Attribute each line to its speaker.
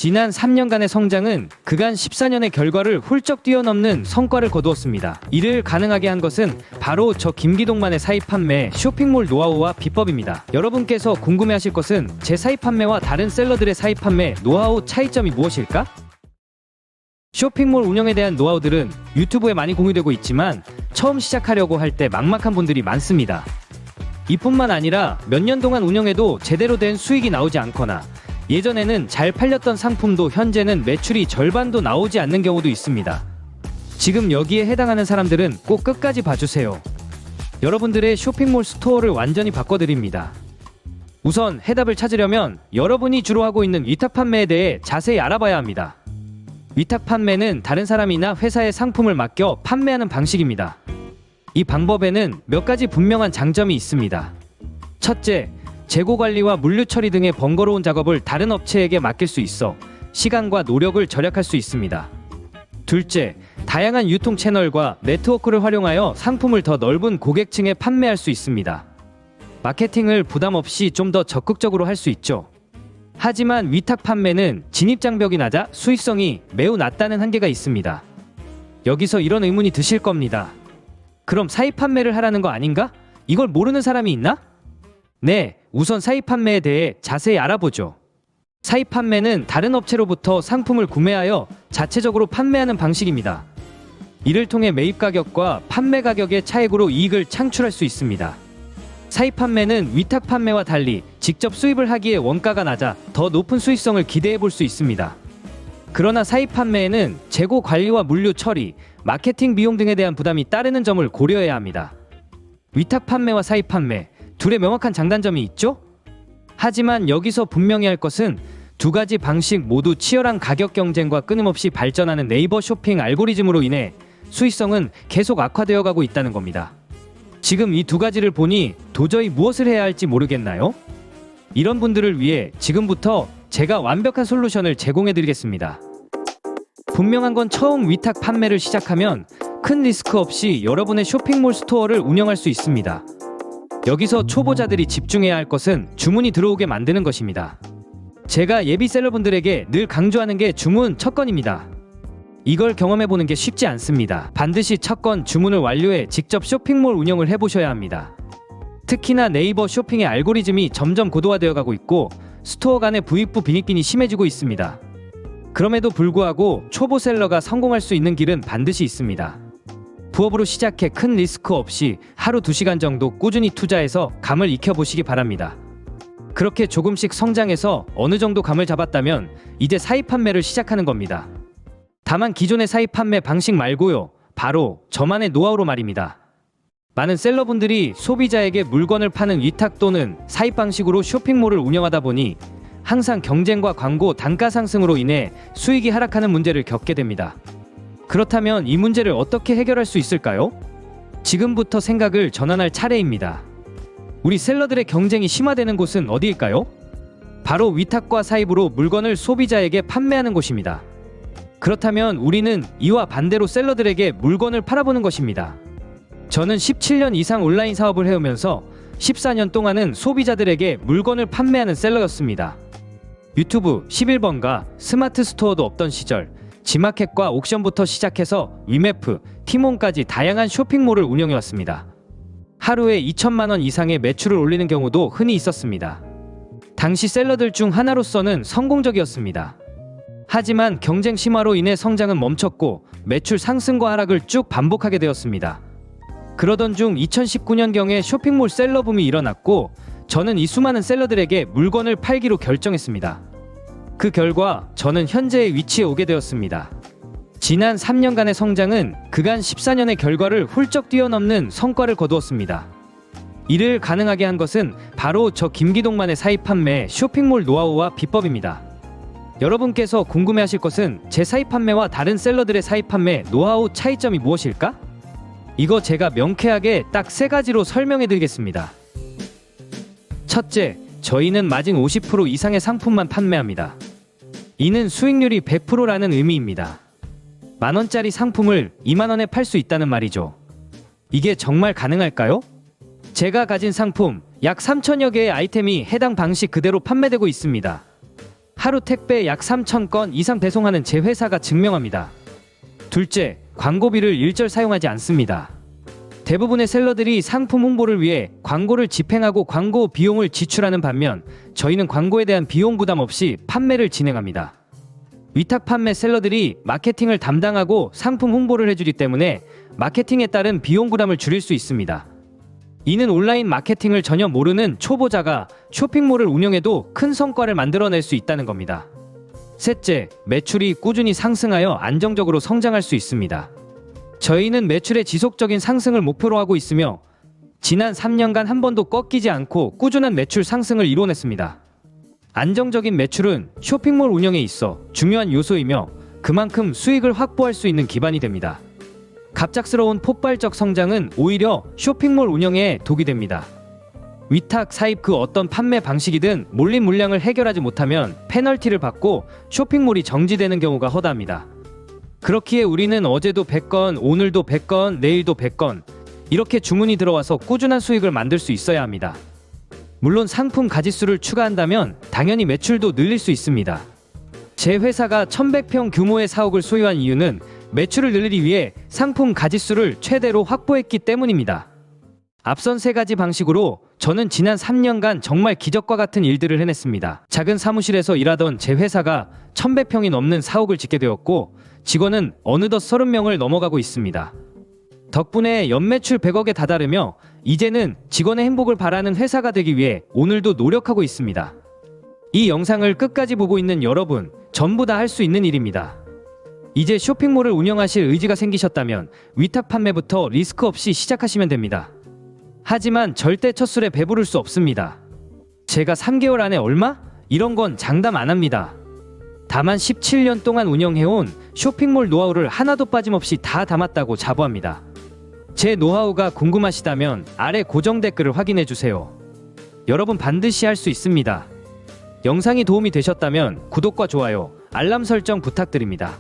Speaker 1: 지난 3년간의 성장은 그간 14년의 결과를 훌쩍 뛰어넘는 성과를 거두었습니다. 이를 가능하게 한 것은 바로 저 김기동만의 사입 판매 쇼핑몰 노하우와 비법입니다. 여러분께서 궁금해하실 것은 제 사입 판매와 다른 셀러들의 사입 판매 노하우 차이점이 무엇일까? 쇼핑몰 운영에 대한 노하우들은 유튜브에 많이 공유되고 있지만 처음 시작하려고 할 때 막막한 분들이 많습니다. 이뿐만 아니라 몇 년 동안 운영해도 제대로 된 수익이 나오지 않거나 예전에는 잘 팔렸던 상품도 현재는 매출이 절반도 나오지 않는 경우도 있습니다. 지금 여기에 해당하는 사람들은 꼭 끝까지 봐주세요. 여러분들의 쇼핑몰 스토어를 완전히 바꿔드립니다. 우선 해답을 찾으려면 여러분이 주로 하고 있는 위탁 판매에 대해 자세히 알아봐야 합니다. 위탁 판매는 다른 사람이나 회사에 상품을 맡겨 판매하는 방식입니다. 이 방법에는 몇 가지 분명한 장점이 있습니다. 첫째, 재고 관리와 물류 처리 등의 번거로운 작업을 다른 업체에게 맡길 수 있어 시간과 노력을 절약할 수 있습니다. 둘째, 다양한 유통 채널과 네트워크를 활용하여 상품을 더 넓은 고객층에 판매할 수 있습니다. 마케팅을 부담 없이 좀 더 적극적으로 할 수 있죠. 하지만 위탁 판매는 진입장벽이 낮아 수익성이 매우 낮다는 한계가 있습니다. 여기서 이런 의문이 드실 겁니다. 그럼 사입 판매를 하라는 거 아닌가? 이걸 모르는 사람이 있나? 네, 우선 사입 판매에 대해 자세히 알아보죠. 사입 판매는 다른 업체로부터 상품을 구매하여 자체적으로 판매하는 방식입니다. 이를 통해 매입 가격과 판매 가격의 차액으로 이익을 창출할 수 있습니다. 사입 판매는 위탁 판매와 달리 직접 수입을 하기에 원가가 낮아 더 높은 수익성을 기대해 볼 수 있습니다. 그러나 사입 판매에는 재고 관리와 물류 처리, 마케팅 비용 등에 대한 부담이 따르는 점을 고려해야 합니다. 위탁 판매와 사입 판매, 둘의 명확한 장단점이 있죠? 하지만 여기서 분명히 할 것은 두 가지 방식 모두 치열한 가격 경쟁과 끊임없이 발전하는 네이버 쇼핑 알고리즘으로 인해 수익성은 계속 악화되어 가고 있다는 겁니다. 지금 이 두 가지를 보니 도저히 무엇을 해야 할지 모르겠나요? 이런 분들을 위해 지금부터 제가 완벽한 솔루션을 제공해 드리겠습니다. 분명한 건 처음 위탁 판매를 시작하면 큰 리스크 없이 여러분의 쇼핑몰 스토어를 운영할 수 있습니다. 여기서 초보자들이 집중해야 할 것은 주문이 들어오게 만드는 것입니다. 제가 예비셀러분들에게 늘 강조하는 게 주문 첫 건입니다. 이걸 경험해보는 게 쉽지 않습니다. 반드시 첫 건 주문을 완료해 직접 쇼핑몰 운영을 해보셔야 합니다. 특히나 네이버 쇼핑의 알고리즘이 점점 고도화되어 가고 있고 스토어 간의 부익부 빈익빈이 심해지고 있습니다. 그럼에도 불구하고 초보 셀러가 성공할 수 있는 길은 반드시 있습니다. 부업으로 시작해 큰 리스크 없이 하루 2시간 정도 꾸준히 투자해서 감을 익혀보시기 바랍니다. 그렇게 조금씩 성장해서 어느 정도 감을 잡았다면 이제 사입 판매를 시작하는 겁니다. 다만 기존의 사입 판매 방식 말고요. 바로 저만의 노하우로 말입니다. 많은 셀러분들이 소비자에게 물건을 파는 위탁 또는 사입 방식으로 쇼핑몰을 운영하다 보니 항상 경쟁과 광고 단가 상승으로 인해 수익이 하락하는 문제를 겪게 됩니다. 그렇다면 이 문제를 어떻게 해결할 수 있을까요? 지금부터 생각을 전환할 차례입니다. 우리 셀러들의 경쟁이 심화되는 곳은 어디일까요? 바로 위탁과 사입으로 물건을 소비자에게 판매하는 곳입니다. 그렇다면 우리는 이와 반대로 셀러들에게 물건을 팔아보는 것입니다. 저는 17년 이상 온라인 사업을 해오면서 14년 동안은 소비자들에게 물건을 판매하는 셀러였습니다. 유튜브 11번가 스마트 스토어도 없던 시절 지마켓과 옥션부터 시작해서 위메프, 티몬까지 다양한 쇼핑몰을 운영해왔습니다. 하루에 2천만 원 이상의 매출을 올리는 경우도 흔히 있었습니다. 당시 셀러들 중 하나로서는 성공적이었습니다. 하지만 경쟁 심화로 인해 성장은 멈췄고 매출 상승과 하락을 쭉 반복하게 되었습니다. 그러던 중 2019년경에 쇼핑몰 셀러 붐이 일어났고 저는 이 수많은 셀러들에게 물건을 팔기로 결정했습니다. 그 결과 저는 현재의 위치에 오게 되었습니다. 지난 3년간의 성장은 그간 14년의 결과를 훌쩍 뛰어넘는 성과를 거두었습니다. 이를 가능하게 한 것은 바로 저 김기동만의 사입 판매 쇼핑몰 노하우와 비법입니다. 여러분께서 궁금해하실 것은 제 사입 판매와 다른 셀러들의 사입 판매 노하우 차이점이 무엇일까? 이거 제가 명쾌하게 딱 3가지로 설명해 드리겠습니다. 첫째, 저희는 마진 50% 이상의 상품만 판매합니다. 이는 수익률이 100%라는 의미입니다. 만원짜리 상품을 2만원에 팔 수 있다는 말이죠. 이게 정말 가능할까요? 제가 가진 상품 약 3천여 개의 아이템이 해당 방식 그대로 판매되고 있습니다. 하루 택배 약 3,000건 이상 배송하는 제 회사가 증명합니다. 둘째, 광고비를 일절 사용하지 않습니다. 대부분의 셀러들이 상품 홍보를 위해 광고를 집행하고 광고 비용을 지출하는 반면 저희는 광고에 대한 비용 부담 없이 판매를 진행합니다. 위탁 판매 셀러들이 마케팅을 담당하고 상품 홍보를 해주기 때문에 마케팅에 따른 비용 부담을 줄일 수 있습니다. 이는 온라인 마케팅을 전혀 모르는 초보자가 쇼핑몰을 운영해도 큰 성과를 만들어낼 수 있다는 겁니다. 셋째, 매출이 꾸준히 상승하여 안정적으로 성장할 수 있습니다. 저희는 매출의 지속적인 상승을 목표로 하고 있으며 지난 3년간 한 번도 꺾이지 않고 꾸준한 매출 상승을 이뤄냈습니다. 안정적인 매출은 쇼핑몰 운영에 있어 중요한 요소이며 그만큼 수익을 확보할 수 있는 기반이 됩니다. 갑작스러운 폭발적 성장은 오히려 쇼핑몰 운영에 독이 됩니다. 위탁, 사입 그 어떤 판매 방식이든 몰린 물량을 해결하지 못하면 페널티를 받고 쇼핑몰이 정지되는 경우가 허다합니다. 그렇기에 우리는 어제도 100건, 오늘도 100건, 내일도 100건 이렇게 주문이 들어와서 꾸준한 수익을 만들 수 있어야 합니다. 물론 상품 가짓수를 추가한다면 당연히 매출도 늘릴 수 있습니다. 제 회사가 1100평 규모의 사옥을 소유한 이유는 매출을 늘리기 위해 상품 가짓수를 최대로 확보했기 때문입니다. 앞선 세 가지 방식으로 저는 지난 3년간 정말 기적과 같은 일들을 해냈습니다. 작은 사무실에서 일하던 제 회사가 1100평이 넘는 사옥을 짓게 되었고 직원은 어느덧 30명을 넘어가고 있습니다. 덕분에 연매출 100억에 다다르며 이제는 직원의 행복을 바라는 회사가 되기 위해 오늘도 노력하고 있습니다. 이 영상을 끝까지 보고 있는 여러분, 전부 다 할 수 있는 일입니다. 이제 쇼핑몰을 운영하실 의지가 생기셨다면 위탁 판매부터 리스크 없이 시작하시면 됩니다. 하지만 절대 첫 술에 배부를 수 없습니다. 제가 3개월 안에 얼마? 이런 건 장담 안 합니다. 다만 17년 동안 운영해온 쇼핑몰 노하우를 하나도 빠짐없이 다 담았다고 자부합니다. 제 노하우가 궁금하시다면 아래 고정 댓글을 확인해주세요. 여러분 반드시 할 수 있습니다. 영상이 도움이 되셨다면 구독과 좋아요, 알람 설정 부탁드립니다.